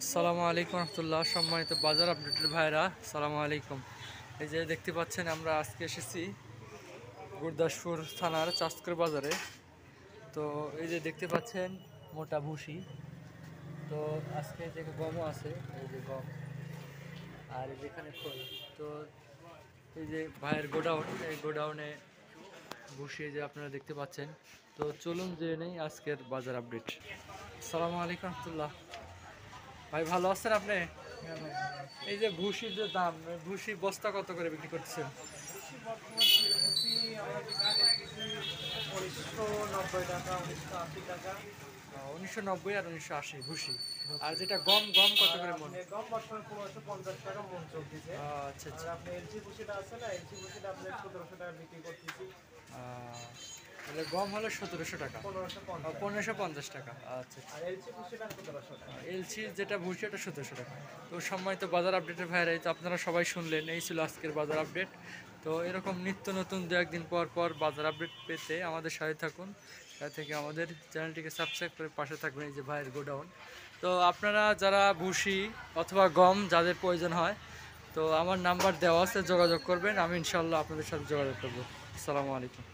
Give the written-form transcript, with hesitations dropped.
আসসালামু আলাইকুম রহমতুল্লাহ। সম্মানিত বাজার আপডেটের ভাইরা, আসসালামু আলাইকুম। এই যে দেখতে পাচ্ছেন, আমরা আজকে এসেছি গুরদাসপুর থানার চাষকর বাজারে। তো এই যে দেখতে পাচ্ছেন মোটা ভুসি। তো আজকে যে গমও আছে, এই যে গম, আর যেখানে খোল। তো এই যে ভাইয়ের গোডাউন, এই গোডাউনে ভুসি যে আপনারা দেখতে পাচ্ছেন। তো চলুন জেনে নেই আজকের বাজার আপডেট। আসসালামু আলাইকুম রহমতুল্লাহ। ভাই ভালো আছেন আপনি? এই যে ভুসির যে দাম, ভুসি বস্তা কত করে বিক্রি করতেছেন? টাকা 1980 টাকা। 1990 আর 1980 ভুসি। আর যেটা গম, গম কত করে মন? গম বর্তমানে 1550 টাকা মন চলতেছে। আচ্ছা আর আচ্ছা। আপনি এলচি ভুসিটা আছে না, এলচি ভুসিটা আপনার 1700 টাকা বিক্রি করতেছি। তাহলে গম হলো 1700 টাকা, 1550। 1550 টাকা। আচ্ছা আচ্ছা। আর এলচি ভুসিটা 1700 টাকা। এলসি যেটা ভুসি ওটা 1700 টাকা। তো সম্মানিত বাজার আপডেটের ভাইরাই, তো আপনারা সবাই শুনলেন, এই ছিল আজকের বাজার আপডেট। তো এরকম নিত্য নতুন দু একদিন পর পর বাজার আপডেট পেতে আমাদের সাথে থাকুন। তার থেকে আমাদের চ্যানেলটিকে সাবস্ক্রাইব করে পাশে থাকবেন। এই যে ভাইয়ের গোডাউন। তো আপনারা যারা ভুসি অথবা গম যাদের প্রয়োজন হয়, তো আমার নাম্বার দেওয়া আছে, যোগাযোগ করবেন। আমি ইনশাল্লাহ আপনাদের সাথে যোগাযোগ করবো। আসসালামু আলাইকুম।